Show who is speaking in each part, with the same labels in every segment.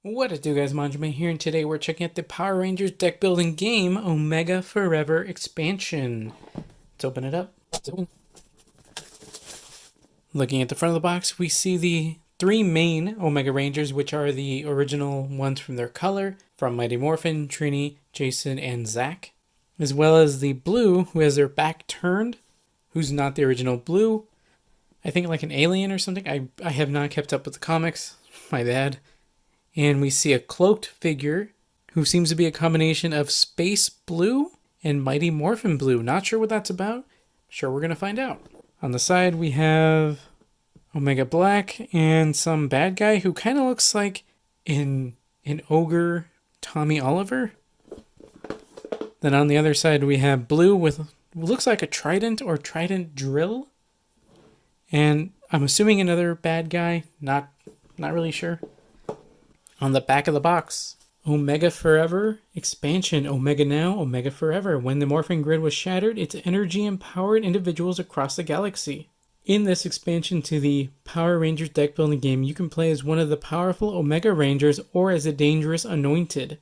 Speaker 1: What it do, guys? Manjoume here, and today we're checking out the Power Rangers deck building game Omega Forever expansion. Let's open it up. Looking at the front of the box, we see the three main Omega Rangers, which are the original ones from their color, from Mighty Morphin, Trini, Jason, and Zack, as well as the blue, who has their back turned, who's not the original blue. I think like an alien or something. I have not kept up with the comics. My bad. And we see a cloaked figure who seems to be a combination of Space Blue and Mighty Morphin Blue. Not sure what that's about. Sure, we're going to find out. On the side, we have Omega Black and some bad guy who kind of looks like an ogre Tommy Oliver. Then on the other side, we have Blue with looks like a trident or trident drill. And I'm assuming another bad guy. Not really sure. On the back of the box, Omega Forever expansion, Omega Now, Omega Forever. When the morphing grid was shattered, its energy empowered individuals across the galaxy. In this expansion to the Power Rangers deck building game, you can play as one of the powerful Omega Rangers or as a dangerous Anointed,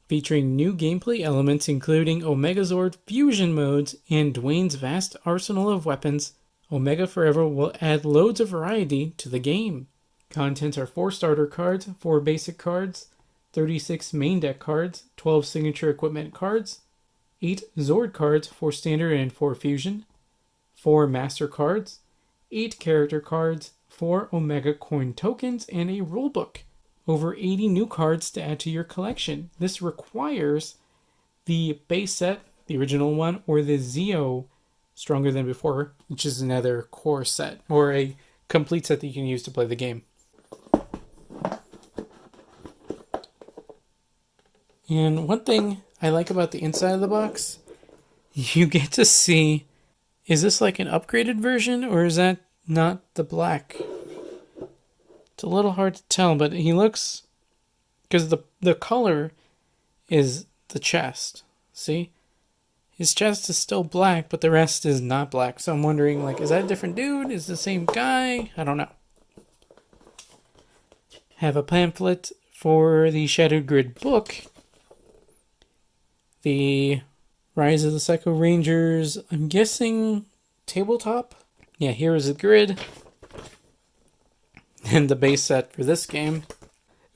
Speaker 1: featuring new gameplay elements including Omegazord fusion modes and Dwayne's vast arsenal of weapons. Omega Forever will add loads of variety to the game. Contents are 4 starter cards, 4 basic cards, 36 main deck cards, 12 signature equipment cards, 8 Zord cards, 4 standard and 4 fusion, 4 master cards, 8 character cards, 4 Omega coin tokens, and a rulebook. Over 80 new cards to add to your collection. This requires the base set, the original one, or the Zeo Stronger Than Before, which is another core set, or a complete set that you can use to play the game. And one thing I like about the inside of the box, you get to see, is this like an upgraded version or is that not the black? It's a little hard to tell, but he looks, because the color is the chest. See? His chest is still black, but the rest is not black. So I'm wondering, like, is that a different dude? Is it the same guy? I don't know. Have a pamphlet for the Shattered Grid book. The Rise of the Psycho Rangers, I'm guessing tabletop? Yeah, here is the grid. And the base set for this game.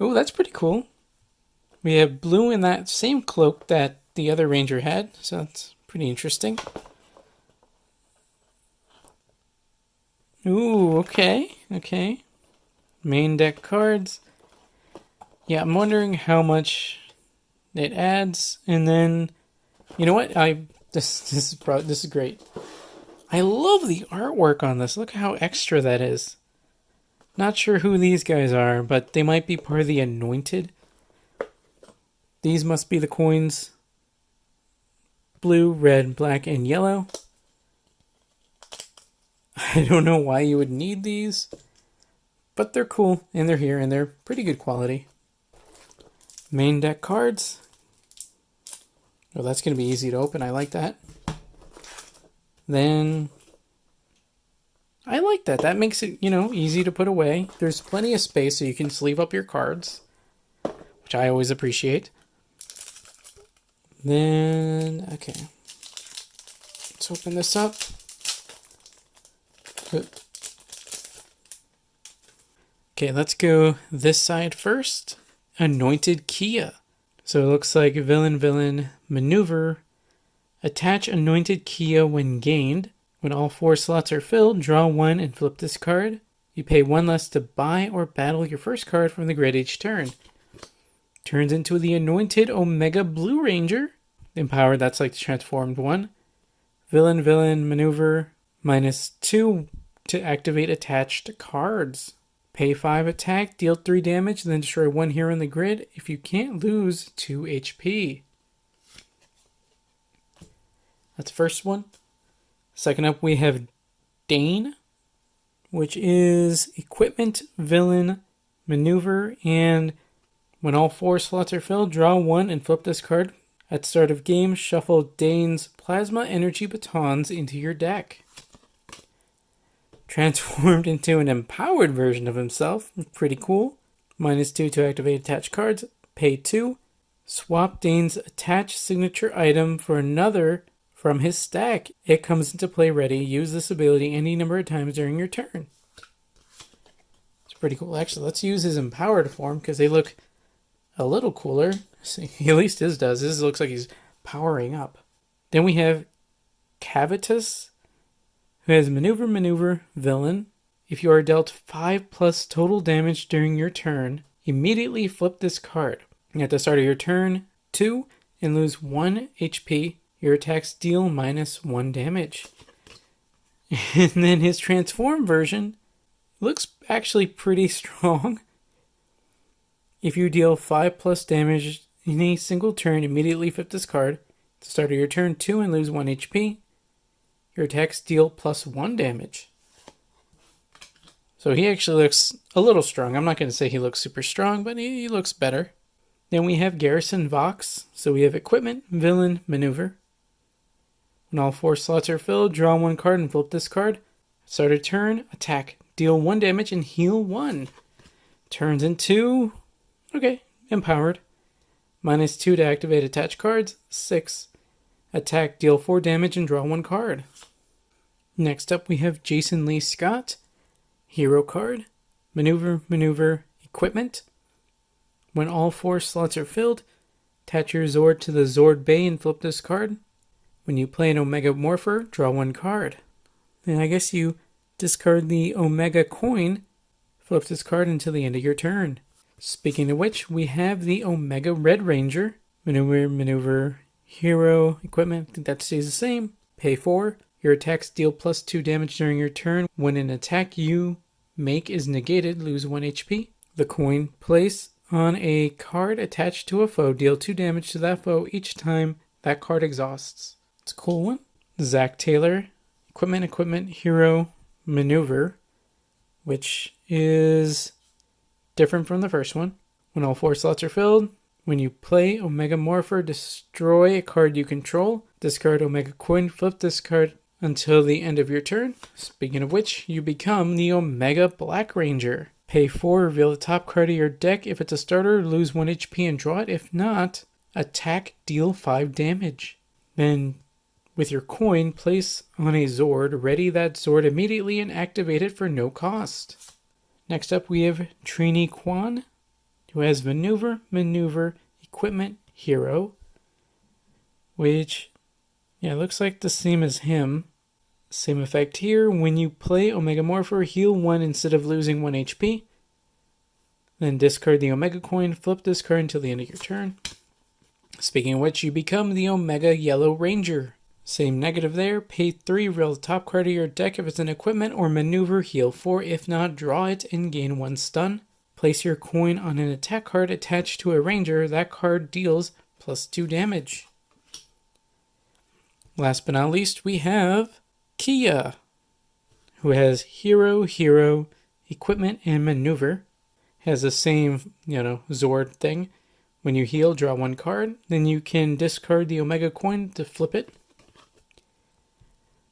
Speaker 1: Oh, that's pretty cool. We have Blue in that same cloak that the other Ranger had, so that's pretty interesting. Ooh, okay. Main deck cards. Yeah, I'm wondering how much it adds, and then, you know what? This is great. I love the artwork on this. Look how extra that is. Not sure who these guys are, but they might be part of the Anointed. These must be the coins. Blue, red, black, and yellow. I don't know why you would need these, but they're cool, and they're here, and they're pretty good quality. Main deck cards. Oh, that's going to be easy to open. I like that. Then, I like that. That makes it, easy to put away. There's plenty of space so you can sleeve up your cards, which I always appreciate. Then, okay. Let's open this up. Okay, let's go this side first. Anointed Kia. So it looks like villain maneuver. Attach Anointed Kia when gained. When all 4 slots are filled, draw 1 and flip this card. You pay 1 less to buy or battle your first card from the grid each turn. Turns into the Anointed Omega Blue Ranger. Empowered, that's like the transformed one. Villain maneuver. -2 to activate attached cards. Pay 5 attack, deal 3 damage, then destroy 1 hero in the grid. If you can't, lose 2 HP. That's the first one. Second up, we have Dane, which is equipment, villain, maneuver, and when all 4 slots are filled, draw 1 and flip this card. At start of game, shuffle Dane's plasma energy batons into your deck. Transformed into an empowered version of himself. Pretty cool. -2 to activate attached cards. Pay 2. Swap Dane's attached signature item for another from his stack. It comes into play ready. Use this ability any number of times during your turn. It's pretty cool. Actually, let's use his empowered form because they look a little cooler. See, at least his does. His looks like he's powering up. Then we have Cavitus, who has Maneuver, Villain. If you are dealt 5+ total damage during your turn, immediately flip this card. At the start of your turn, 2, and lose 1 HP. Your attacks deal -1 damage. And then his transform version looks actually pretty strong. If you deal 5+ damage in a single turn, immediately flip this card. At the start of your turn, 2, and lose 1 HP. Your attacks deal +1 damage. So he actually looks a little strong. I'm not going to say he looks super strong, but he looks better. Then we have Garrison Vox. So we have Equipment, Villain, Maneuver. When all 4 slots are filled, draw 1 card and flip this card. Start a turn, attack, deal 1 damage and heal 1. Turns into, empowered. -2 to activate attached cards. 6. Attack, deal 4 damage and draw 1 card. Next up we have Jason Lee Scott. Hero card, Maneuver, Equipment. When all 4 slots are filled, attach your Zord to the Zord Bay and flip this card. When you play an Omega Morpher, draw 1 card. Then I guess you discard the Omega Coin, flip this card until the end of your turn. Speaking of which, we have the Omega Red Ranger, Maneuver, Hero, Equipment. I think that stays the same. Pay 4. Your attacks deal +2 damage during your turn. When an attack you make is negated, lose 1 HP. The coin, place on a card attached to a foe. Deal 2 damage to that foe each time that card exhausts. It's a cool one. Zach Taylor, Equipment, Hero, Maneuver, which is different from the first one. When all 4 slots are filled, when you play Omega Morpher, destroy a card you control. Discard Omega Coin, flip this card until the end of your turn. Speaking of which, you become the Omega Black Ranger. Pay 4, reveal the top card of your deck. If it's a starter, lose 1 HP and draw it. If not, attack, deal 5 damage. Then, with your coin, place on a Zord. Ready that Zord immediately and activate it for no cost. Next up, we have Trini Kwan, who has Maneuver, Equipment, Hero, which, looks like the same as him. Same effect here. When you play Omega Morpher, heal 1 instead of losing 1 HP. Then discard the Omega Coin, flip this card until the end of your turn. Speaking of which, you become the Omega Yellow Ranger. Same negative there. Pay 3, reveal the top card of your deck. If it's an Equipment or Maneuver, heal 4. If not, draw it and gain 1 stun. Place your coin on an attack card attached to a Ranger. That card deals +2 damage. Last but not least, we have Kia, who has Hero, Equipment, and Maneuver. Has the same, Zord thing. When you heal, draw 1 card. Then you can discard the Omega Coin to flip it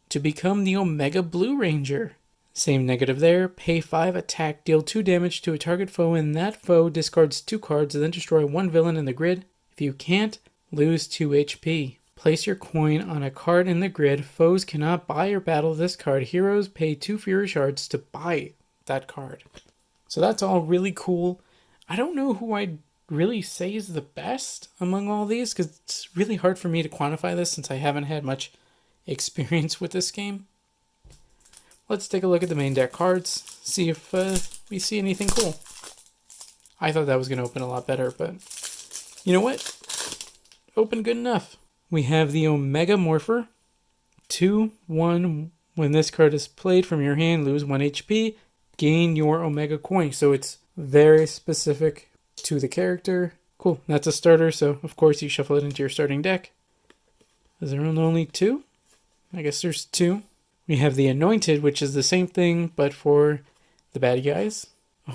Speaker 1: to become the Omega Blue Ranger. Same negative there. Pay 5, attack, deal 2 damage to a target foe, and that foe discards 2 cards and then destroy 1 villain in the grid. If you can't, lose 2 HP. Place your coin on a card in the grid. Foes cannot buy or battle this card. Heroes pay 2 Fury Shards to buy that card. So that's all really cool. I don't know who I'd really say is the best among all these, because it's really hard for me to quantify this since I haven't had much experience with this game. Let's take a look at the main deck cards, see if we see anything cool. I thought that was going to open a lot better, but you know what? Open good enough. We have the Omega Morpher. 2/1. When this card is played from your hand, lose 1 HP. Gain your Omega Coin. So it's very specific to the character. Cool. That's a starter, so of course you shuffle it into your starting deck. Is there only 2? I guess there's 2. We have the Anointed, which is the same thing, but for the bad guys.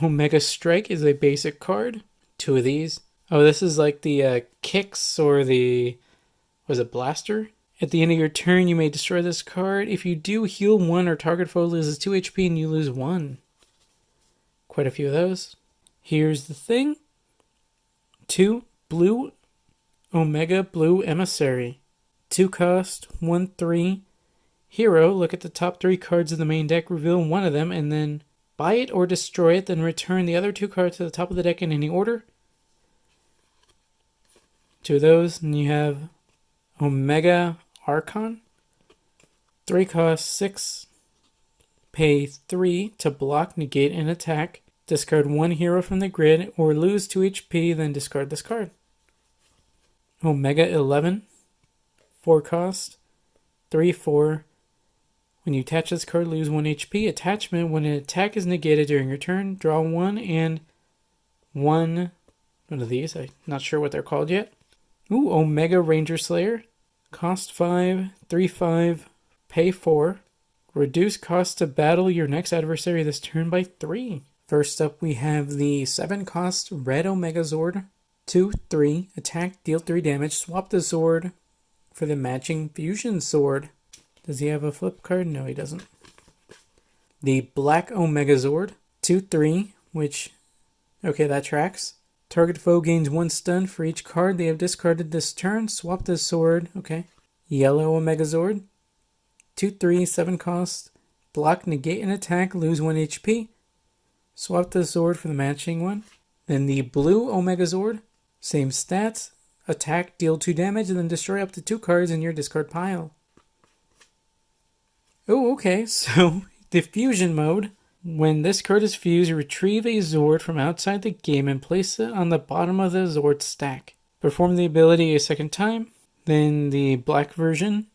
Speaker 1: Omega Strike is a basic card. 2 of these. Oh, this is like the Kicks or the... Was it Blaster? At the end of your turn, you may destroy this card. If you do, heal 1 or target foe loses 2 HP and you lose 1. Quite a few of those. Here's the thing. 2 blue Omega Blue Emissary. 2 cost, 1/3 hero. Look at the top 3 cards of the main deck, reveal one of them, and then buy it or destroy it, then return the other 2 cards to the top of the deck in any order. 2 of those, and you have Omega Archon. 3 cost, 6. Pay 3 to block, negate, and attack. Discard 1 hero from the grid or lose 2 HP, then discard this card. Omega 11. 4 cost, 3/4. When you attach this card, lose 1 HP. Attachment, when an attack is negated during your turn, draw 1 and 1 of these. I'm not sure what they're called yet. Ooh, Omega Ranger Slayer. Cost 5, 3/5, pay 4. Reduce cost to battle your next adversary this turn by 3. First up, we have the 7 cost Red Omega Zord. 2/3, attack, deal 3 damage. Swap the Zord for the matching Fusion Sword. Does he have a flip card? No, he doesn't. The Black Omega Zord. 2/3, which, okay, that tracks. Target foe gains 1 stun for each card they have discarded this turn. Swap this sword. Okay. Yellow Omega Zord. 2/3, 7 cost. Block, negate, and attack. Lose 1 HP. Swap the Zord for the matching one. Then the Blue Omega Zord. Same stats. Attack, deal 2 damage, and then destroy up to 2 cards in your discard pile. Oh, okay. So, the fusion mode. When this card is fused, retrieve a Zord from outside the game and place it on the bottom of the Zord stack. Perform the ability a second time. Then the black version.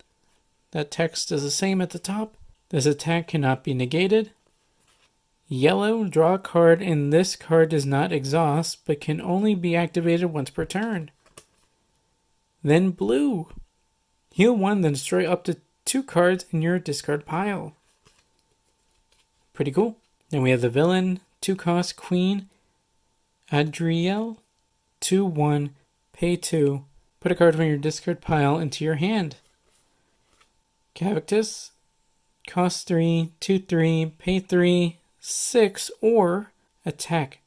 Speaker 1: That text is the same at the top. This attack cannot be negated. Yellow, draw a card, and this card does not exhaust, but can only be activated once per turn. Then blue. Heal 1, then destroy up to 2 cards in your discard pile. Pretty cool. Then we have the villain, 2 cost Queen Adriel. 2/1, pay 2. Put a card from your discard pile into your hand. Cactus, cost 3, 2/3, pay 3, 6, or attack.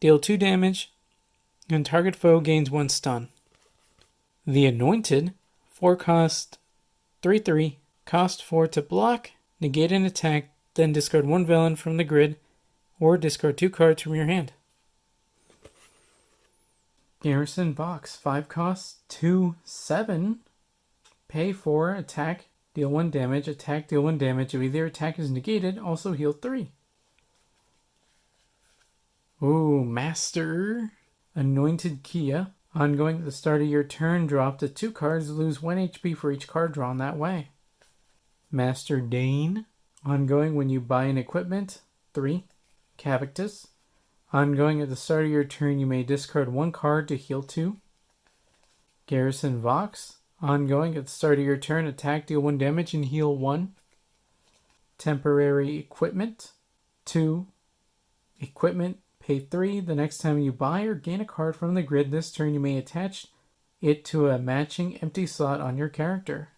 Speaker 1: Deal 2 damage, and target foe gains 1 stun. The Anointed, 4 cost, 3/3, cost 4 to block, negate an attack, then discard 1 villain from the grid, or discard 2 cards from your hand. Garrison Box, 5 cost, 2, 7, pay 4, attack, deal 1 damage, attack, deal 1 damage. If either attack is negated, also heal 3. Ooh, Master Anointed Kia. Ongoing at the start of your turn, draw up to 2 cards, lose 1 HP for each card drawn that way. Master Dane. Ongoing when you buy an equipment, 3. Cactus. Ongoing at the start of your turn, you may discard 1 card to heal 2. Garrison Vox. Ongoing at the start of your turn, attack, deal 1 damage, and heal 1. Temporary Equipment, 2. Equipment, pay 3. The next time you buy or gain a card from the grid this turn, you may attach it to a matching empty slot on your character.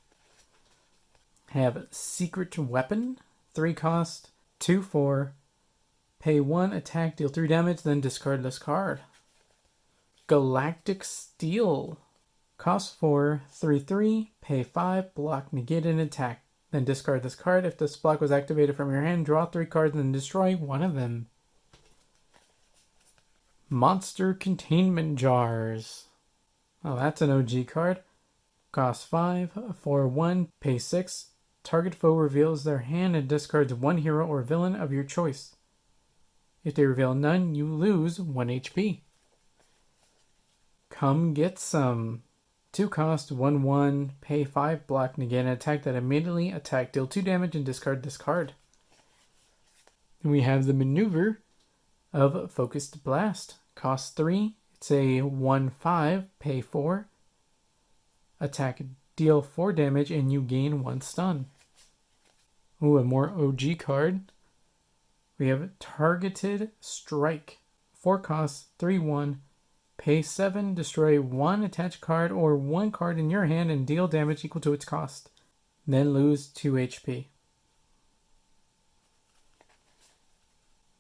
Speaker 1: Have Secret Weapon, 3 cost, 2/4, pay 1, attack, deal 3 damage, then discard this card. Galactic Steel, cost 4, 3/3, pay 5, block, negate an attack, then discard this card. If this block was activated from your hand, draw 3 cards and destroy 1 of them. Monster Containment Jars. Oh, that's an OG card. Cost 5, 4/1, pay 6. Target foe reveals their hand and discards 1 hero or villain of your choice. If they reveal none, you lose 1 HP. Come Get Some. 2 cost, 1/1, pay 5, block, negate an attack that immediately attack, deal 2 damage, and discard this card. Then we have the Maneuver of Focused Blast. Cost 3. It's a 1/5, pay 4. Attack, deal 4 damage, and you gain 1 stun. Ooh, a more OG card. We have Targeted Strike. 4 costs, 3/1, pay 7, destroy 1 attached card or 1 card in your hand and deal damage equal to its cost. Then lose 2 HP.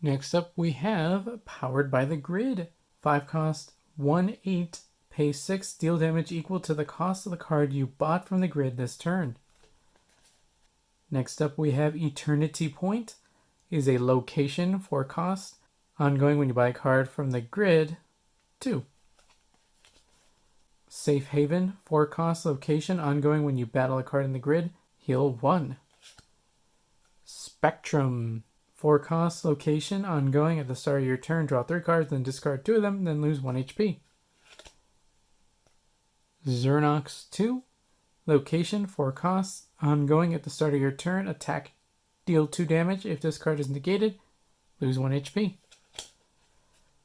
Speaker 1: Next up we have Powered by the Grid. 5 cost, 1/8, pay 6, deal damage equal to the cost of the card you bought from the grid this turn. Next up we have Eternity Point. Is a location, 4 cost, ongoing when you buy a card from the grid, 2. Safe Haven, 4 cost, location, ongoing when you battle a card in the grid, heal 1. Spectrum, 4 cost, location, ongoing, at the start of your turn, draw 3 cards, then discard 2 of them, then lose 1 HP. Xernox 2, location, 4 costs, ongoing, at the start of your turn, attack, deal 2 damage, if this card is negated, lose 1 HP.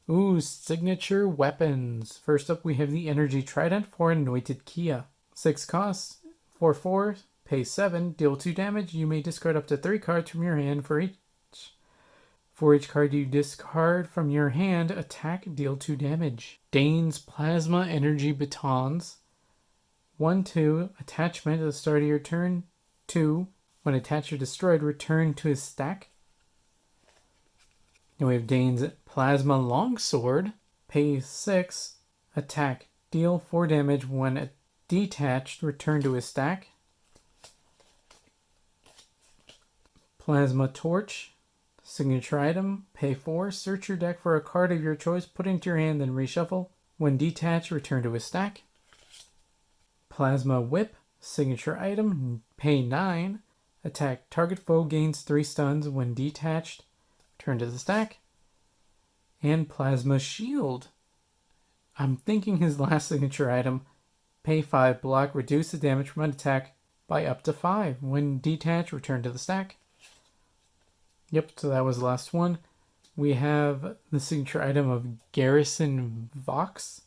Speaker 1: Ooh, signature weapons. First up we have the Energy Trident for Anointed Kia. 6 costs, 4/4, pay 7, deal 2 damage, you may discard up to 3 cards from your hand for each. For each card you discard from your hand, attack, deal 2 damage. Dane's Plasma Energy Batons. 1/2, attachment at the start of your turn. 2, when attached or destroyed, return to his stack. Then we have Dane's Plasma Longsword. Pay 6, attack, deal 4 damage, when detached, return to his stack. Plasma Torch. Signature item, pay 4, search your deck for a card of your choice, put it into your hand, then reshuffle. When detached, return to his stack. Plasma Whip, signature item, pay 9, attack, target foe gains 3 stuns, when detached, return to the stack. And Plasma Shield. I'm thinking his last signature item, pay 5, block, reduce the damage from an attack by up to 5. When detached, return to the stack. Yep, so that was the last one. We have the signature item of Garrison Vox.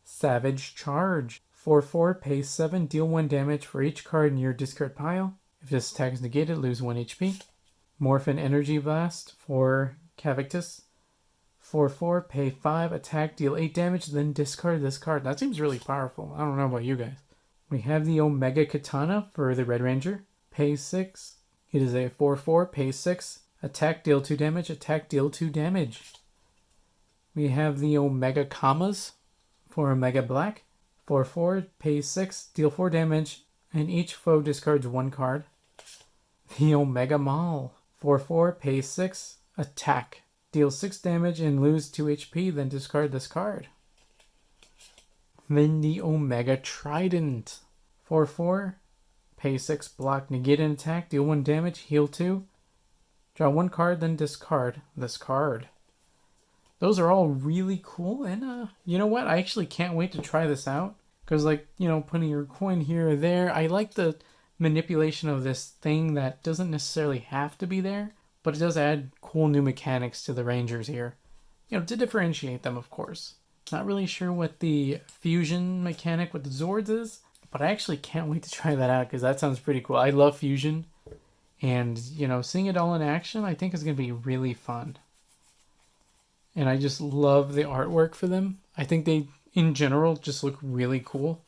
Speaker 1: Savage Charge. 4/4, pay 7, deal 1 damage for each card in your discard pile. If this attack is negated, lose 1 HP. Morphin Energy Blast for Cavictus. 4/4, pay 5, attack, deal 8 damage, then discard this card. That seems really powerful. I don't know about you guys. We have the Omega Katana for the Red Ranger. Pay 6. It is a 4/4, pay 6. Attack, deal 2 damage. Attack, deal 2 damage. We have the Omega Kamas for Omega Black. 4/4, pay 6, deal 4 damage, and each foe discards 1 card. The Omega Maul. 4/4, pay 6, attack, deal 6 damage, and lose 2 HP, then discard this card. Then the Omega Trident. 4/4, pay 6, block, negate an attack, deal 1 damage, heal 2. Draw 1 card, then discard this card. Those are all really cool, and you know what? I actually can't wait to try this out. Because, like, you know, putting your coin here or there, I like the manipulation of this thing that doesn't necessarily have to be there, but it does add cool new mechanics to the Rangers here. You know, to differentiate them, of course. Not really sure what the fusion mechanic with the Zords is, but I actually can't wait to try that out because that sounds pretty cool. I love fusion. And, you know, seeing it all in action, I think is going to be really fun. And I just love the artwork for them. I think they, in general, just look really cool.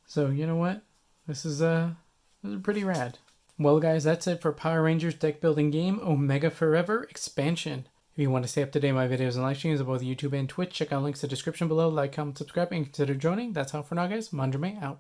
Speaker 1: So, you know what? This is pretty rad. Well, guys, that's it for Power Rangers deck building game Omega Forever expansion. If you want to stay up to date with my videos and live streams on both YouTube and Twitch, check out links in the description below. Like, comment, subscribe, and consider joining. That's all for now, guys. Manjoume out.